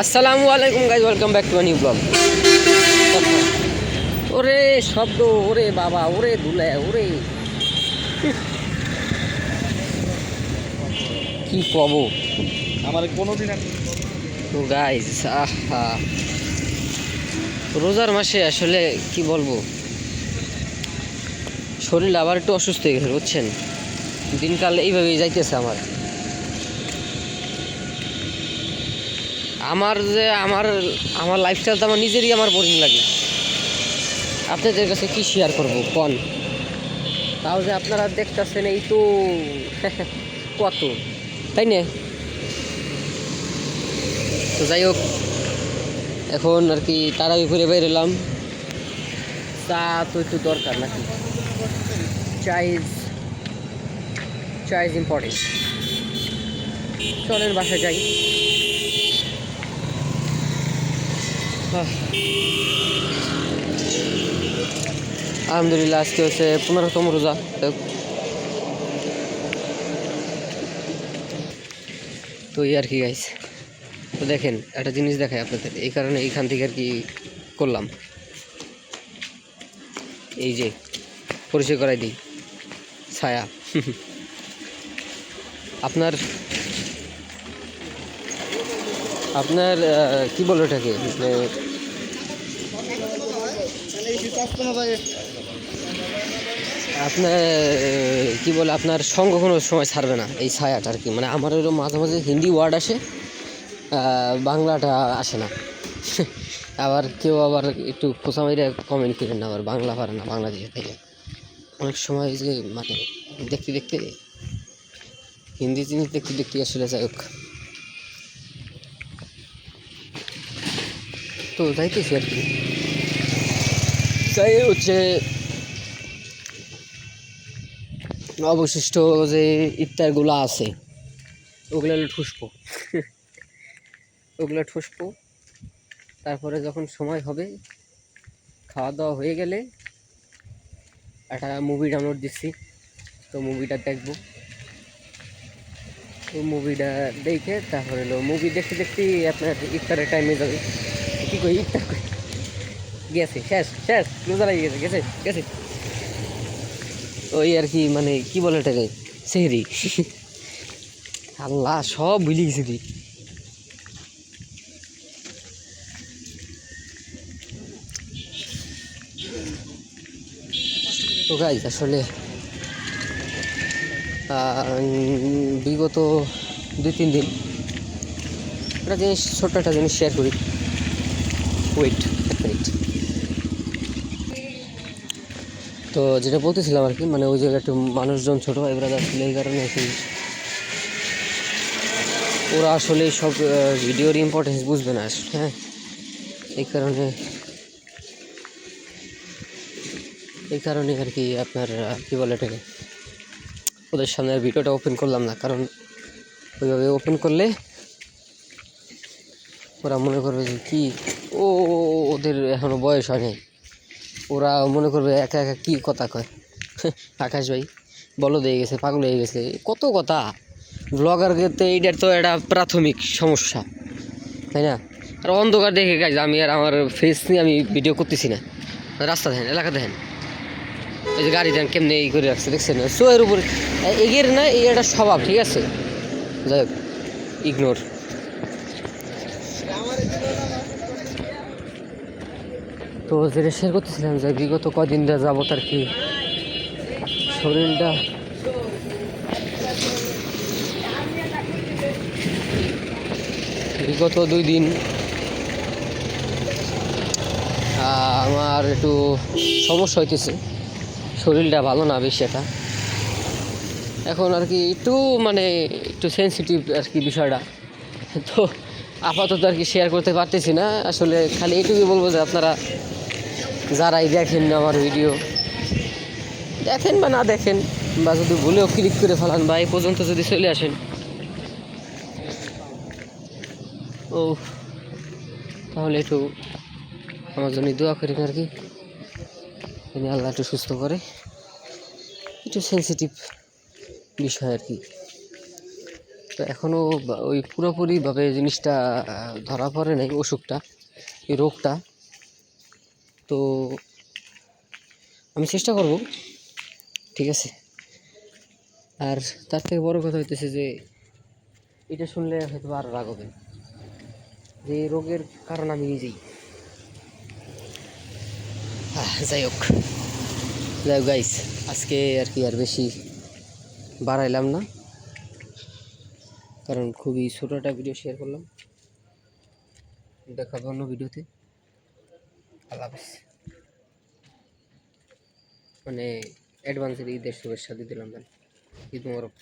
আসসালামু আলাইকুম guys, welcome back to new blog. ওরে শব্দ, ওরে বাবা, ওরে ধুলা, ওরে কি কব আমার কোনোদিন তো গাইজ। আহা, রোজার মাসে আসলে কি বলবো, শরীর আবার একটু অসুস্থ হয়ে গেছে বুঝছেন। দিনকাল এইভাবেই যাইতেছে আমার। আমার লাইফস্টাইল তো আমার নিজেরই আমার বোরিং লাগে। আপনাদের কাছে কি শেয়ার করবো কোন? তাও যে আপনারা দেখতেছেন এই তো কত, তাই না? তো যাই হোক, এখন আর কি তাড়াতাড়ি ঘুরে বেরোলাম। চা তো একটু দরকার নাকি, চা ইজ ইম্পর্টেন্ট। চলেন বাসায় যাই। আলহামদুলিল্লাহ, আজকে হচ্ছে 15তম রোজা। তো এই আর কি গাইস। তো দেখেন, একটা জিনিস দেখায় আপনাদের, এই কারণে এইখান থেকে আর কি করলাম, এই যে পরিচয় করাই দিই, ছায়া। আপনার আপনার কি বলো এটাকে, আপনার কি বলে, আপনার সঙ্গ কোনো সময় ছাড়বে না এই ছায়াটা আর কি। মানে আমার ওরকম মাঝে মাঝে হিন্দি ওয়ার্ড আসে, বাংলাটা আসে না। আবার কেউ আবার একটু খোঁচামাইরে কমেন্ট করেন না, আবার বাংলা পারে না বাংলাদেশে থেকে। অনেক সময় যে মানে দেখতে দেখতে হিন্দি জিনিস দেখতে দেখতে আসলে যাই হোক। তো যাইতেছি আর কি, তাই হচ্ছে অবশিষ্ট যে ইফতারগুলো আছে ওগুলো ঠুসবো। তারপরে যখন সময় হবে, খাওয়া দাওয়া হয়ে গেলে একটা মুভি ডাউনলোড দিচ্ছি, তো মুভিটা দেখবো। তো মুভিটা দেখে তারপরে মুভি দেখতে দেখতেই আপনার ইফতারের টাইমে যাবে। কী কই, ইফতার গেছে, শেষ রোজা লাগিয়ে গেছে গেছে ওই আর কি। মানে কি বলে এটাকে, সেহরি। আল্লাহ, সব ভুলে গেছি তুই। তো গাইজ আসলে বিগত 2-3 দিন একটা জিনিস, ছোট্ট একটা জিনিস শেয়ার করি। ওয়েট এক মিনিট। তো যেটা বলতেছিলাম আর কি, মানে ওই জায়গায় একটু মানুষজন, ছোটো ভাই ব্রাদার ছিল, এই কারণে আর কি ওরা আসলে সব ভিডিওর ইম্পর্টেন্স বুঝবে না। হ্যাঁ, এই কারণে আর কি আপনার কী বলে এটাকে, ওদের সামনে আর ভিডিওটা ওপেন করলাম না। কারণ ওইভাবে ওপেন করলে ওরা মনে করবে যে কি, ওদের এখনও বয়স হয়নি, ওরা মনে করবে একা একা কী কথা কয়। আকাশ ভাই বলদ হয়ে গেছে, পাগল হয়ে গেছে, কত কথা। ব্লগারকে এইটার তো একটা প্রাথমিক সমস্যা, তাই না? আর অন্ধকার দেখে গাইজ আমি আর আমার ফেস নিয়ে আমি ভিডিও করতেছি না। রাস্তা দেখেন, এলাকা দেখেন, ওই যে গাড়ি দেখেন কেমনি এই করে রাখছে, দেখছেন? শোয়ের উপরে এগের না, এই একটা স্বভাব, ঠিক আছে? যাই হোক, ইগনোর। তো যেটা শেয়ার করতেছিলাম যে বিগত কদিন যাবত আর কি শরীরটা বিগত 2 দিন আমার একটু সমস্যা হইতেছে, শরীরটা ভালো না বেশি একটা। এখন আর কি একটু মানে একটু সেন্সিটিভ আর কি বিষয়টা। তো আপাতত আর কি শেয়ার করতে পারতেছি না আসলে। খালি এইটুকুই বলবো যে আপনারা যারাই দেখেন আমার ভিডিও, দেখেন বা না দেখেন, বা যদি ভুলেও ক্লিক করে ফেলান, বা এই পর্যন্ত যদি চলে আসেন, ও তাহলে একটু আমার জন্য দোয়া করেন আর কি, আল্লাহ একটু সুস্থ করে। একটু সেন্সিটিভ বিষয় আর কি। তো এখনও ওই পুরোপুরিভাবে জিনিসটা ধরা পড়ে নাই, অসুখটা, এই রোগটা। তো আমি চেষ্টা করব, ঠিক আছে। আর তার থেকে বড় কথা হইতেছে যে এটা শুনলে হয়তো আরও রাগ হবে, যে এই রোগের কারণ আমি নিজেই। যাই হোক গাইস, আজকে আর কি আর বেশি বাড়াইলাম না, কারণ খুবই ছোটো একটা ভিডিও শেয়ার করলাম। দেখাবো অন্য ভিডিওতে। আল্লাহ হাফেজ। মানে অ্যাডভান্সের ঈদের শুভেচ্ছা দিয়ে দিলাম, ঈদ মোবারক।